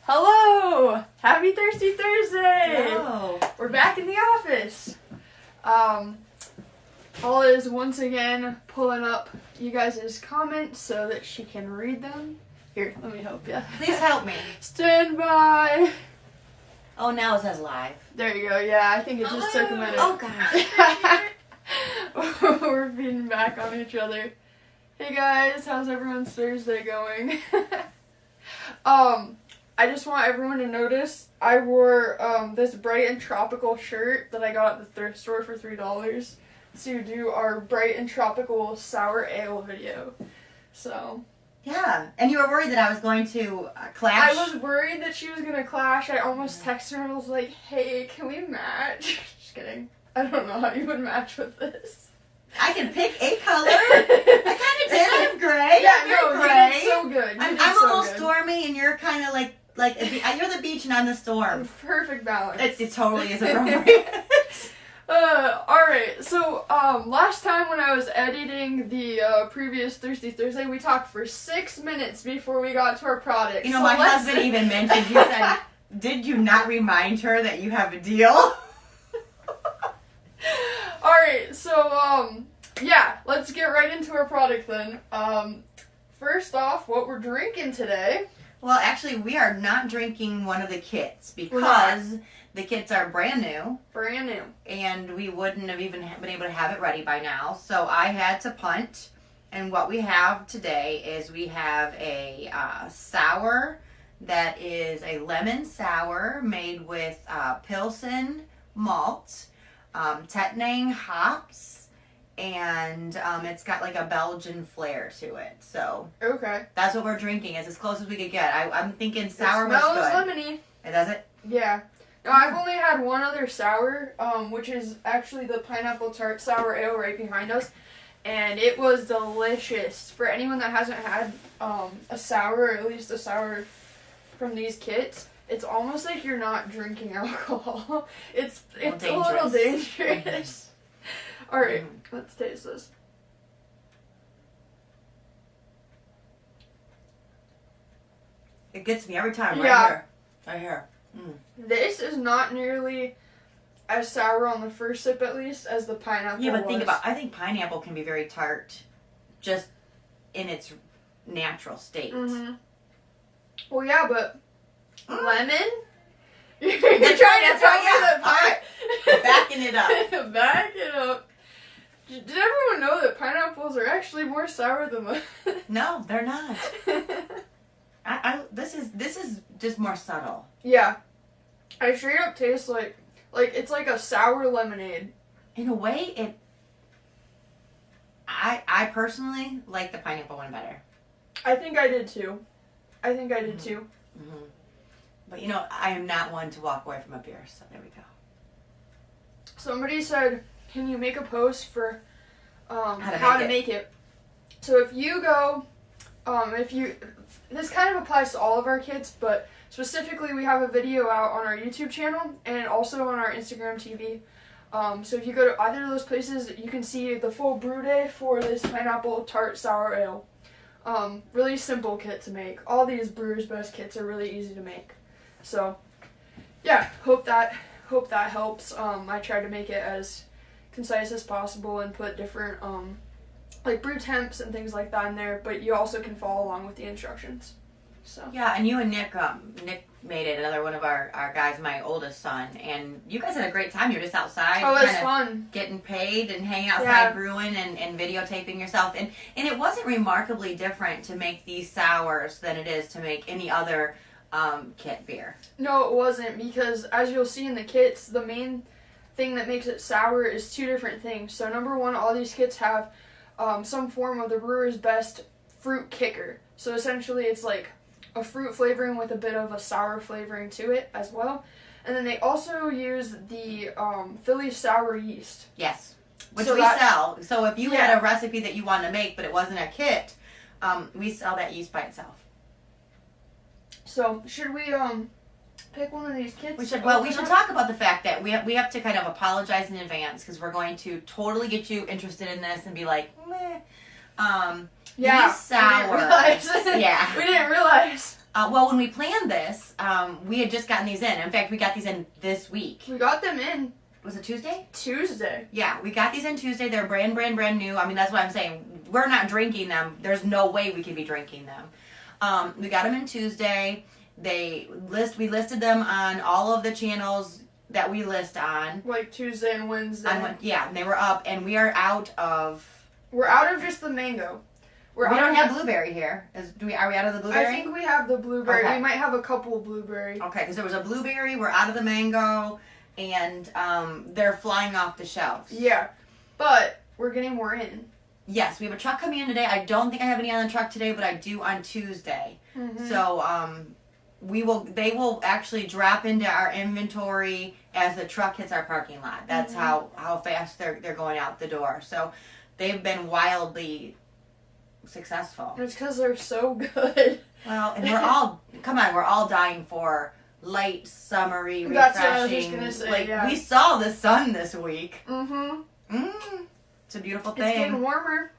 Hello! Happy Thirsty Thursday! Hello. We're back in the office. Paula is once again pulling up you guys' comments so that she can read them. Here, let me help you. Please help me. Stand by. Oh, now it says live. There you go. Yeah, I think it just took a minute. Oh, gosh. We're feeding back on each other. Hey guys, how's everyone's Thursday going? I just want everyone to notice I wore this bright and tropical shirt that I got at the thrift store for $3 to do our bright and tropical sour ale video. So Yeah, and you were worried that I was going to clash. I was worried that she was gonna clash. I almost texted her and was like, "Hey, can we match?" Just kidding. I don't know how you would match with this. I can pick a color. I kind of did. I have gray. Yeah, I'm no, gray. you did so good. I'm so a little good. stormy, and you're kind of like you're the beach and I'm the storm. Perfect balance. It totally is appropriate. Alright, so, last time when I was editing the, previous Thirsty Thursday, we talked for 6 minutes before we got to our product. You know, so my husband even mentioned, he said, did you not remind her that you have a deal? Alright, so, yeah, let's get right into our product then. First off, what we're drinking today. Well, actually, we are not drinking one of the kits because the kits are brand new. Brand new. And we wouldn't have even been able to have it ready by now. So I had to punt. And what we have today is we have a sour that is a lemon sour made with Pilsner malt, Tettnang hops, and it's got like a Belgian flair to it. So Okay. that's what we're drinking. It's as close as we could get. I'm thinking sour It was smells good. lemony. It does it? Yeah. No, I've only had one other sour, which is actually the pineapple tart sour ale right behind us, and it was delicious. For anyone that hasn't had a sour, or at least a sour from these kits, it's almost like you're not drinking alcohol. It's a little dangerous. All right, let's taste this. It gets me every time. Yeah. Right here. This is not nearly as sour on the first sip, at least, as the pineapple Yeah, but was. I think pineapple can be very tart just in its natural state. Mm-hmm. Well, yeah, but lemon? You're That's trying to right, tell me yeah. that All right. Backing it up. Back it up. Did everyone know that pineapples are actually more sour than lemon? No, they're not. This is just more subtle. Yeah. I straight up taste like it's like a sour lemonade. In a way, I personally like the pineapple one better. I think I did too. Mm-hmm. But you know, I am not one to walk away from a beer, so there we go. Somebody said, can you make a post for how to make it? So if you go, this kind of applies to all of our kits, but specifically we have a video out on our YouTube channel and also on our Instagram TV. So if you go to either of those places, you can see the full brew day for this pineapple tart sour ale. Really simple kit to make. All these Brewer's Best kits are really easy to make. So, yeah, hope that helps. I tried to make it as concise as possible and put different like brew temps and things like that in there, but you also can follow along with the instructions. So yeah, and you and Nick made it, another one of our guys, my oldest son, and you guys had a great time. You were just outside. Oh, it was fun. Getting paid and hanging outside brewing and videotaping yourself. And it wasn't remarkably different to make these sours than it is to make any other kit beer. No, it wasn't, because as you'll see in the kits, the main thing that makes it sour is two different things. So number one, all these kits have some form of the Brewer's Best fruit kicker. So essentially it's like a fruit flavoring with a bit of a sour flavoring to it as well. And then they also use the Philly sour yeast. Yes, which we sell. So if you had a recipe that you wanted to make but it wasn't a kit, we sell that yeast by itself. So should we pick one of these kits? We should talk about the fact that we have to kind of apologize in advance because we're going to totally get you interested in this and be like, meh. Yeah, These sours. We didn't realize. Well, when we planned this, we had just gotten these in. In fact, we got these in this week. We got them in. Was it Tuesday? Tuesday. Yeah, we got these in Tuesday. They're brand new. I mean, that's what I'm saying. We're not drinking them. There's no way we could be drinking them. We got them in Tuesday. We listed them on all of the channels that we list on. Like Tuesday and Wednesday. Yeah, and they were up, and we are out of... We're out of just the mango. We don't have blueberry here. Are we out of the blueberry? I think we have the blueberry. Okay. We might have a couple of blueberry. Okay, because there was a blueberry. We're out of the mango, and they're flying off the shelves. Yeah, but we're getting more in. Yes, we have a truck coming in today. I don't think I have any on the truck today, but I do on Tuesday. Mm-hmm. So they will actually drop into our inventory as the truck hits our parking lot. That's how fast they're going out the door. So they've been wildly successful. It's because they're so good. Well, and we're all dying for light, summery, refreshing. That's what I was just gonna say. We saw the sun this week. It's a beautiful thing. It's getting warmer.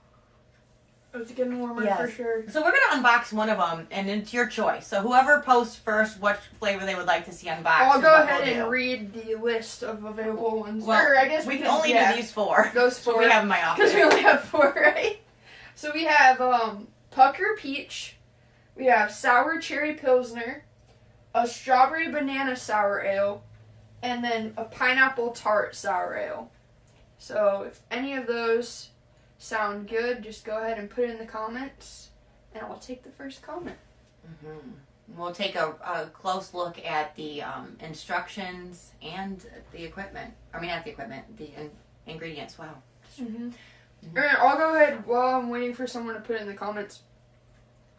It's getting warmer for sure. So we're gonna unbox one of them, and it's your choice. So whoever posts first what flavor they would like to see unboxed. I'll go ahead and read the list of available ones. Well, I guess we can only do these 4. Those 4. So we have in my office. Because we only have 4, right? So we have Pucker Peach. We have Sour Cherry Pilsner, a Strawberry Banana Sour Ale, and then a Pineapple Tart Sour Ale. So if any of those sound good, just go ahead and put it in the comments, and I'll take the first comment. We'll take a close look at the instructions and the equipment. I mean, not the equipment, the ingredients. Wow. Alright, I'll go ahead while I'm waiting for someone to put it in the comments.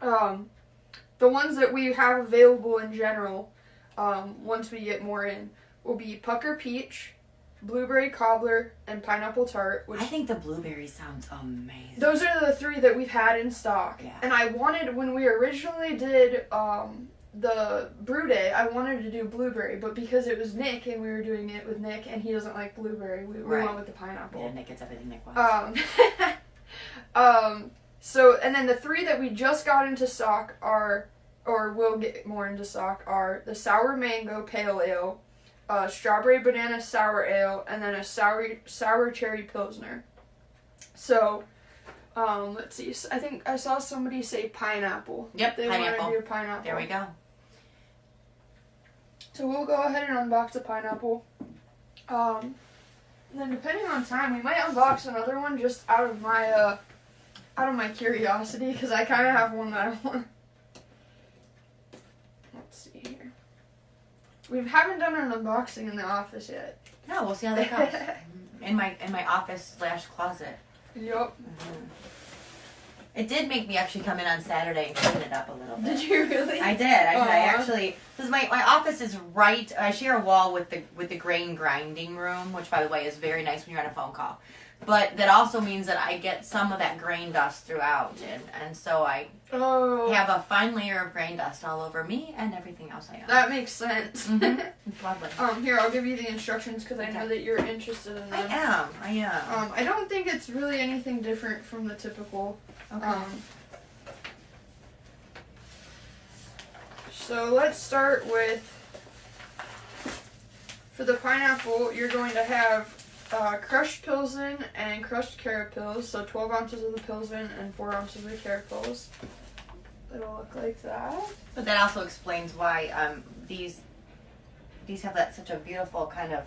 The ones that we have available in general, once we get more in, will be Pucker Peach, Blueberry Cobbler, and Pineapple Tart. Which I think the blueberry sounds amazing. Those are the 3 that we've had in stock. Yeah. And I wanted, when we originally did the brew day, I wanted to do blueberry, but because it was Nick and we were doing it with Nick and he doesn't like blueberry, we went with the pineapple. Yeah, Nick gets everything Nick wants. So, and then the 3 that we just got into stock are, or will get more into stock, are the Sour Mango Pale Ale, Strawberry Banana Sour Ale, and then a Sour Cherry Pilsner. So, let's see. I think I saw somebody say pineapple. Yep, they pineapple. want to do pineapple. There we go. So we'll go ahead and unbox the pineapple. And then depending on time, we might unbox another one just out of my curiosity, because I kind of have one that I want. Let's see here. We haven't done an unboxing in the office yet. No, we'll see how that goes. in my office / closet. Yep. It did make me actually come in on Saturday and clean it up a little bit. Did you really? I did. I actually, because my office is right. I share a wall with the grain grinding room, which by the way is very nice when you're on a phone call. But that also means that I get some of that grain dust throughout, and so I have a fine layer of grain dust all over me and everything else I own. That makes sense. It's lovely. Here, I'll give you the instructions because I know that you're interested in them. I am. I don't think it's really anything different from the typical. Okay. So let's start with, for the pineapple, you're going to have crushed Pilsen and crushed carrot pills, so 12 ounces of the Pilsen and 4 ounces of the carrot pills. It'll look like that. But that also explains why these have such a beautiful kind of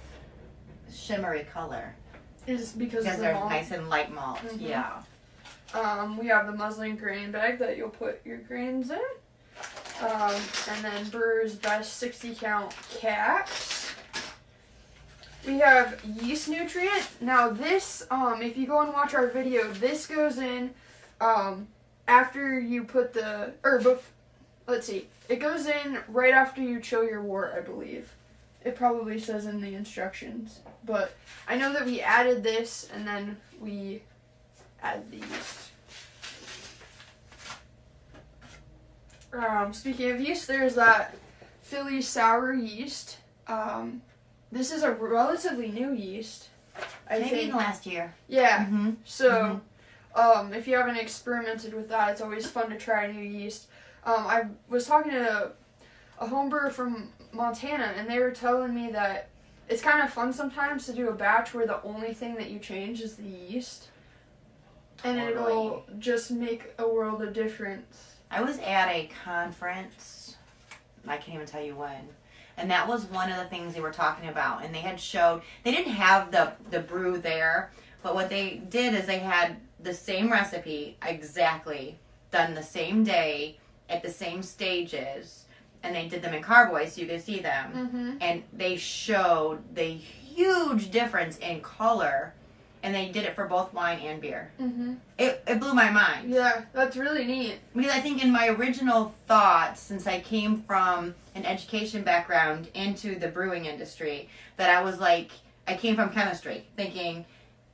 shimmery color. Is because of the they're malt. Nice and light malt. Yeah. We have the muslin grain bag that you'll put your grains in. And then Brewer's Best 60 count caps. We have Yeast Nutrient. Now this, if you go and watch our video, this goes in after you put let's see. It goes in right after you chill your wort, I believe. It probably says in the instructions. But I know that we added this and then we add these. Speaking of yeast, there's that Philly sour yeast. This is a relatively new yeast. I think in the last year. Yeah. Mm-hmm. So, if you haven't experimented with that, it's always fun to try a new yeast. I was talking to a home brewer from Montana, and they were telling me that it's kind of fun sometimes to do a batch where the only thing that you change is the yeast. And it'll just make a world of difference. I was at a conference, I can't even tell you when, and that was one of the things they were talking about. And they had showed, they didn't have the brew there, but what they did is they had the same recipe exactly, done the same day, at the same stages, and they did them in carboys so you could see them. Mm-hmm. And they showed the huge difference in color. And they did it for both wine and beer. Mm-hmm. It blew my mind. Yeah, that's really neat. Because I think in my original thoughts, since I came from an education background into the brewing industry, that I was like, I came from chemistry, thinking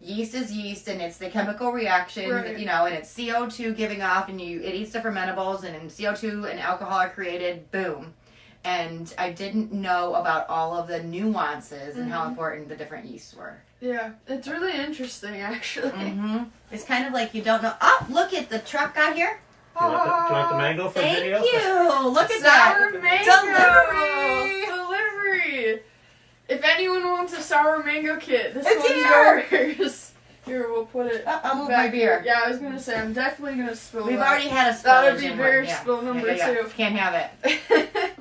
yeast is yeast and it's the chemical reaction, right. You know, and it's CO2 giving off and it eats the fermentables and CO2 and alcohol are created, boom. And I didn't know about all of the nuances and how important the different yeasts were. Yeah, it's really interesting, actually. Mm-hmm. It's kind of like you don't know. Oh, look at the truck got here. Do you want the mango for Thank video? you. Look at Sour that. Delivery. If anyone wants a sour mango kit, this It's one's yours. Here, we'll put it. I'll move back my beer. here. Yeah, I was gonna say I'm definitely gonna spill. We've that. already had a spillage. That'll be in beer one. Yeah. spill number two. Can't have it.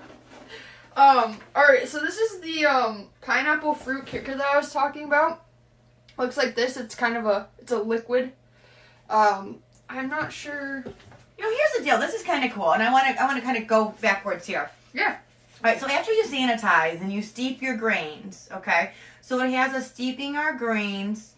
Alright, so this is the pineapple fruit kicker that I was talking about. Looks like this. It's kind of it's a liquid. I'm not sure. You know, here's the deal. This is kind of cool, and I want to kind of go backwards here. Yeah. All right. So after you sanitize and you steep your grains, okay. So it has us steeping our grains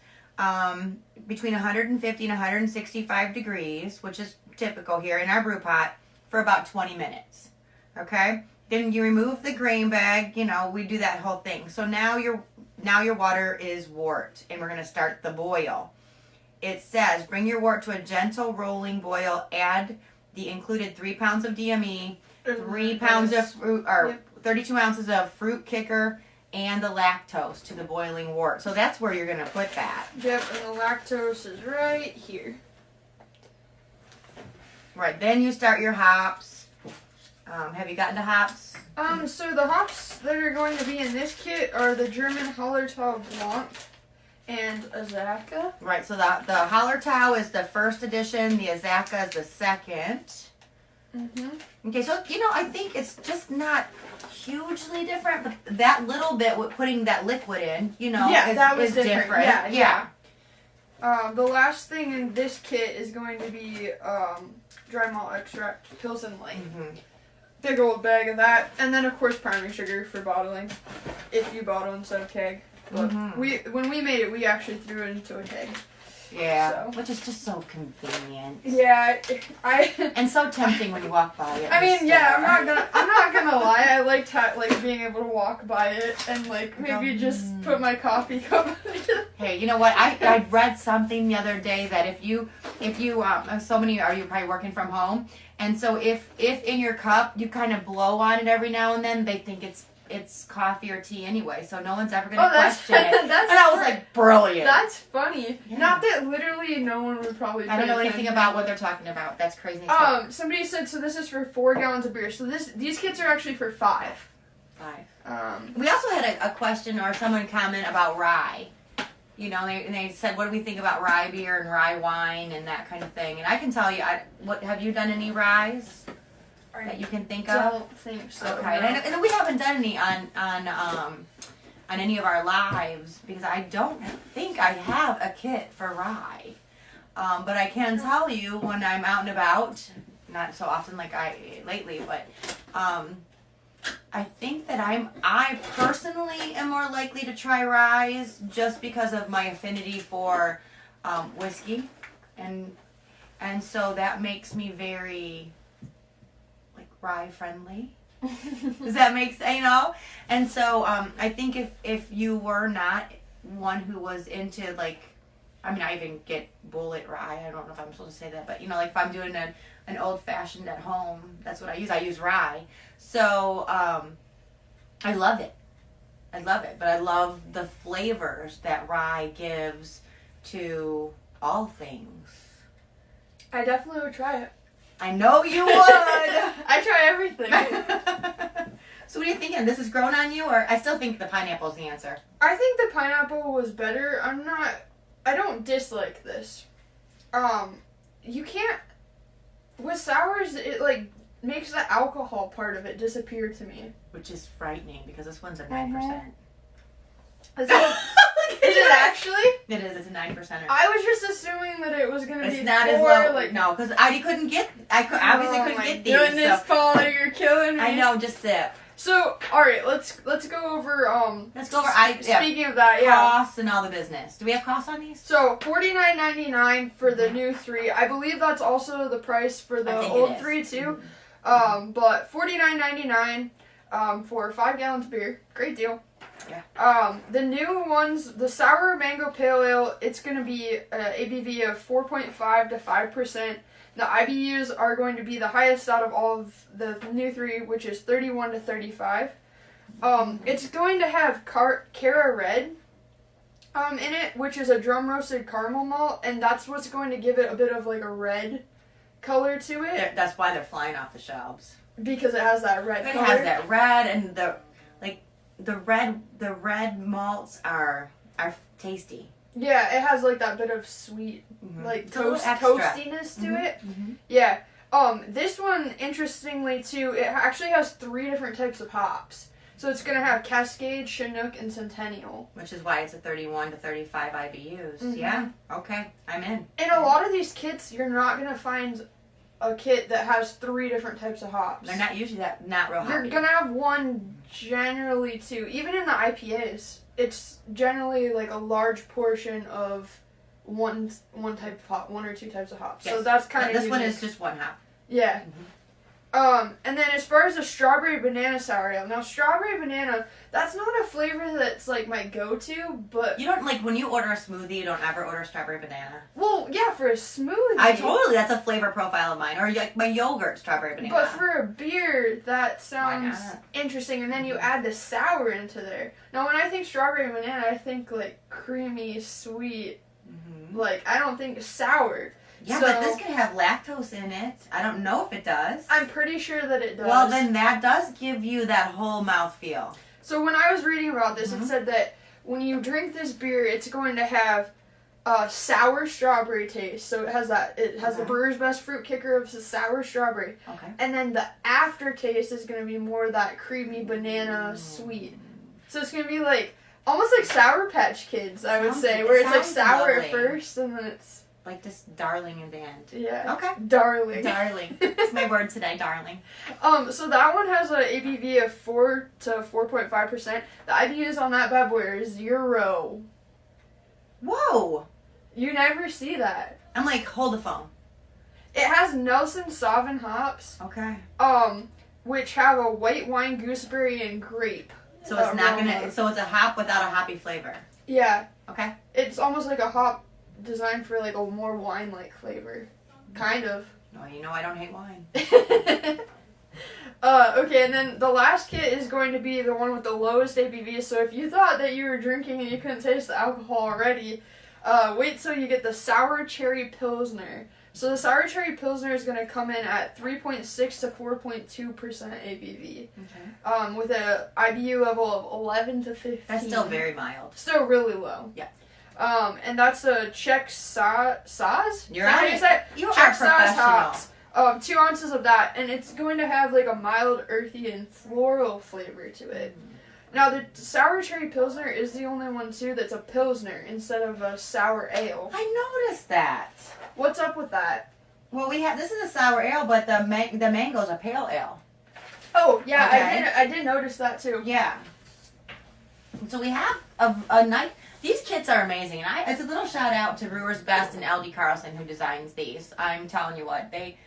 between 150 and 165 degrees, which is typical here in our brew pot, for about 20 minutes. Okay. Then you remove the grain bag. You know, we do that whole thing. So now your water is wort, and we're going to start the boil. It says, bring your wort to a gentle rolling boil. Add the included 3 pounds of DME, 3 pounds of fruit, or 32 ounces of fruit kicker, and the lactose to the boiling wort. So that's where you're going to put that. Yep, and the lactose is right here. Right, then you start your hops. Have you gotten to hops? So the hops that are going to be in this kit are the German Hallertau Blanc and Azaka. Right, so the Hallertau is the first edition, the Azaka is the second. Mm-hmm. Okay, so, you know, I think it's just not hugely different, but that little bit with putting that liquid in, you know, is different. Yeah. The last thing in this kit is going to be dry malt extract, Pilsner Light. Mm-hmm. Big old bag of that. And then, of course, priming sugar for bottling, if you bottle instead of keg. But when we made it, we actually threw it into a keg. Yeah, So. which is just so convenient. Yeah, And so tempting when you walk by it. I mean, yeah, I'm not gonna lie. I liked being able to walk by it and like maybe just put my coffee cup. Hey, you know what? I read something the other day that if you so many are you probably working from home, and so if in your cup you kind of blow on it every now and then, they think it's coffee or tea anyway, so no one's ever gonna question it. And I was like, brilliant. That's funny. Yeah. Not that literally no one would probably. I don't know anything about what they're talking about. That's crazy. Somebody said so. This is for 4 gallons of beer. So these kits are actually for 5. 5. We also had a question or someone comment about rye. You know, they said, what do we think about rye beer and rye wine and that kind of thing? And I can tell you, have you done any ryes that you can think of? I don't think so. Okay, No. and we haven't done any on any of our lives because I don't think I have a kit for rye. But I can tell you when I'm out and about, not so often like lately, but I think that I personally am more likely to try ryes just because of my affinity for whiskey, and so that makes me very rye friendly. Does that make sense? You know? And so I think if you were not one who was into I even get bullet rye. I don't know if I'm supposed to say that, but if I'm doing an old fashioned at home, that's what I use. I use rye. So I love it. But I love the flavors that rye gives to all things. I definitely would try it. I know you would. I try everything. So what are you thinking? This has grown on you, or I still think the pineapple's the answer. I think the pineapple was better. I don't dislike this. You can't, with sours, it like makes the alcohol part of it disappear to me. Which is frightening because this one's a 9%. Is it actually? It is. It's a 9%er. I was just assuming that it was gonna be. It's not as low. No, because I couldn't get. Obviously couldn't get these. Goodness, so. Paula, you're killing me. I know. Just sip. So, all right, let's go over. Let's go over. Speaking of that, costs and all the business. Do we have costs on these? So $49.99 for the new 3. I believe that's also the price for the old 3 too. But $49.99 for 5 gallons of beer. Great deal. Yeah. The new ones, the Sour Mango Pale Ale, it's going to be ABV of 4.5 to 5%. The IBUs are going to be the highest out of all of the new 3, which is 31 to 35. It's going to have Cara Red in it, which is a drum roasted caramel malt, and that's what's going to give it a bit of like a red color to it. That's why they're flying off the shelves. Because it has that red color. It has that red, and the red malts are tasty. Yeah, it has like that bit of sweet, like toastiness to it. Yeah. This one, interestingly too, it actually has 3 different types of hops. So it's gonna have Cascade, Chinook, and Centennial. Which is why it's a 31 to 35 IBUs. Yeah. Okay, I'm in. In a lot of these kits, you're not gonna find a kit that has 3 different types of hops. They're not usually not real hoppy. You're gonna have one, generally 2. Even in the IPAs, it's generally like a large portion of one type of hop, 1 or 2 types of hops. Yes. So that's kind of this unique. one is just 1 hop. Yeah. And then as far as the strawberry banana sour ale, now strawberry banana, that's not a flavor that's like my go-to, but you don't like when you order a smoothie, you don't ever order strawberry banana. Well, yeah, for a smoothie. That's a flavor profile of mine, or like my yogurt strawberry banana. But for a beer, that sounds interesting, and then you add the sour into there. Now, when I think strawberry banana, I think like creamy, sweet. Like I don't think sour. Yeah, but this could have lactose in it. I don't know if it does. I'm pretty sure that it does. Well, then that does give you that whole mouthfeel. So when I was reading about this, it said that when you drink this beer, it's going to have a sour strawberry taste. So it has the brewer's best fruit kicker of the sour strawberry. Okay. And then the aftertaste is going to be more that creamy banana sweet. So it's going to be like almost like Sour Patch Kids, I would say, where it's like sour at first and then it's like this darling in the end. Yeah. Okay. Darling. Darling. It's my word today, darling. So that one has an ABV of 4 to 4.5%. The IBUs on that bad boy are 0. Whoa. You never see that. I'm like, hold the phone. It has Nelson Sauvin hops. Okay. Which have a white wine, gooseberry, and grape. So it's not gonna. So it's a hop without a hoppy flavor. Yeah. Okay. It's almost like a hop designed for like a more wine-like flavor, kind of. No, you know I don't hate wine. Okay, and then the last kit is going to be the one with the lowest ABV. So if you thought that you were drinking and you couldn't taste the alcohol already, wait till you get the Sour Cherry Pilsner. So the Sour Cherry Pilsner is going to come in at 3.6 to 4.2% ABV. Okay. With an IBU level of 11 to 15. That's still very mild. Still really low. Yeah. And that's a Czech Saaz? You're right. You are professional. 2 ounces of that, and it's going to have like a mild, earthy, and floral flavor to it. Now, the Sour Cherry Pilsner is the only one, too, that's a Pilsner instead of a sour ale. I noticed that. What's up with that? Well, this is a sour ale, but the mango's a pale ale. Oh, yeah, okay. I did notice that, too. Yeah. So we have a nice... These kits are amazing, and it's a little shout out to Brewer's Best and LD Carlson who designs these. I'm telling you what, they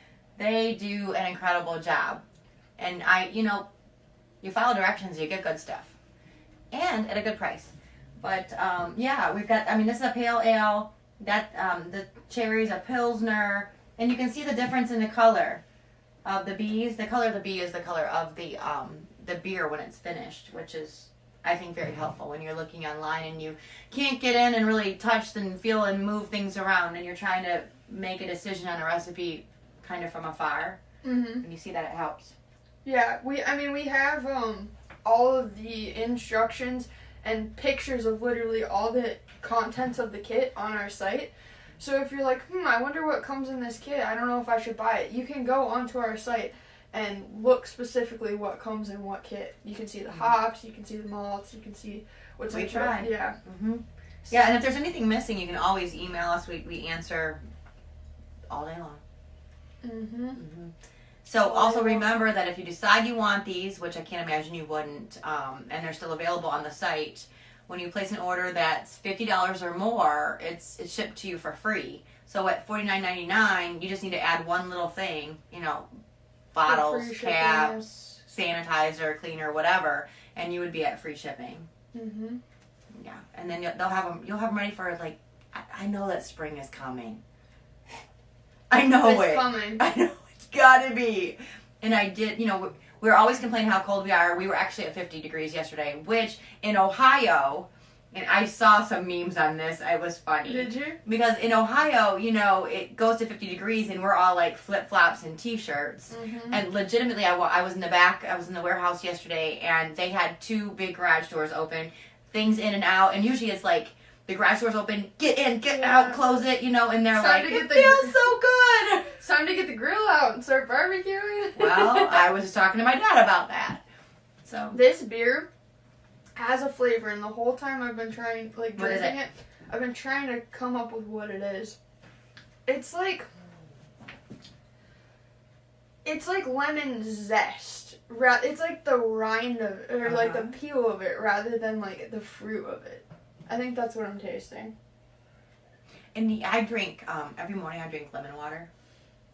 do an incredible job, and you follow directions, you get good stuff, and at a good price. But yeah, we've got. This is a pale ale. That the cherry's a Pilsner, and you can see the difference in the color of the bees. The color of the bee is the color of the beer when it's finished, which is, I think, very helpful when you're looking online and you can't get in and really touch and feel and move things around and you're trying to make a decision on a recipe kind of from afar. Mm-hmm. And you see that it helps. Yeah, we have all of the instructions and pictures of literally all the contents of the kit on our site. So if you're like, I wonder what comes in this kit, I don't know if I should buy it, you can go onto our site and look specifically what comes in what kit. You can see the hops, you can see the malts, you can see what's in it. Yeah. Mm-hmm. Yeah, and if there's anything missing, you can always email us. We answer all day long. Mm-hmm. Mm-hmm. So also remember that if you decide you want these, which I can't imagine you wouldn't, and they're still available on the site, when you place an order that's $50 or more, it's shipped to you for free. So at $49.99, you just need to add one little thing, bottles, caps, sanitizer, cleaner, whatever, and you would be at free shipping. Mm-hmm. Yeah, and then you'll have them ready for I know that spring is coming. I know it's coming. I know it's gotta be. And I did, we're always complaining how cold we are. We were actually at 50 degrees yesterday, which in Ohio, and I saw some memes on this. It was funny. Did you? Because in Ohio, it goes to 50 degrees and we're all like flip-flops and t-shirts. Mm-hmm. And legitimately, I was in the back, I was in the warehouse yesterday, and they had 2 big garage doors open, things in and out. And usually it's like, the garage door's open, get in, get out, close it, and they're like, it feels so good. It's time to get the grill out and start barbecuing. Well, I was just talking to my dad about that. So this beer has a flavor, and the whole time I've been trying, drinking it, I've been trying to come up with what it is. It's like lemon zest. It's like the rind of it, or like the peel of it, rather than like the fruit of it. I think that's what I'm tasting. And I drink, every morning I drink lemon water.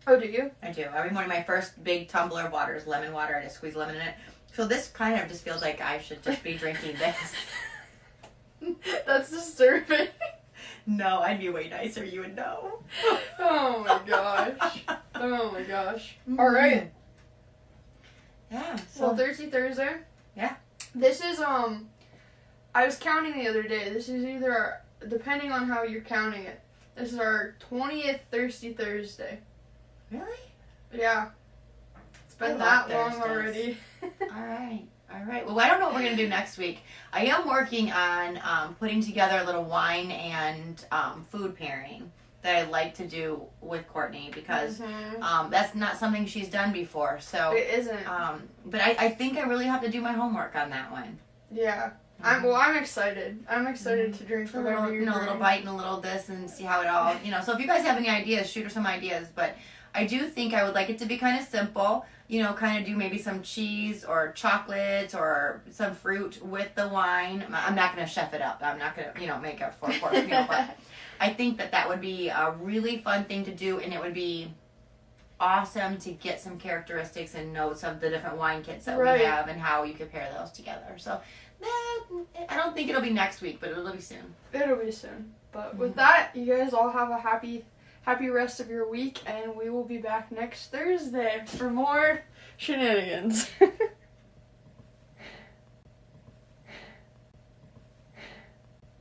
Oh, do you? I do. Every morning my first big tumbler of water is lemon water. I just squeeze lemon in it. So this kind of just feels like I should just be drinking this. That's disturbing. No, I'd be way nicer. You would know. Oh my gosh. Oh my gosh. Mm-hmm. All right. Yeah. So Thirsty Thursday. Yeah. This is I was counting the other day. This is either, depending on how you're counting it, this is our 20th Thirsty Thursday. Really? Yeah. It's been that long already. All right. Well, I don't know what we're going to do next week. I am working on putting together a little wine and food pairing that I like to do with Courtney, because that's not something she's done before. So it isn't. But I think I really have to do my homework on that one. Yeah. I'm excited. I'm excited to drink whatever you're doing. A little bite and a little this, and see how it all, So if you guys have any ideas, shoot her some ideas. But I do think I would like it to be kind of simple. Kind of do maybe some cheese or chocolate or some fruit with the wine. I'm not going to chef it up. I'm not going to, make a 4-course meal. But I think that would be a really fun thing to do, and it would be awesome to get some characteristics and notes of the different wine kits that we have and how you could pair those together. So I don't think it'll be next week, but it'll be soon. It'll be soon. But with that, you guys all have a happy rest of your week, and we will be back next Thursday for more shenanigans.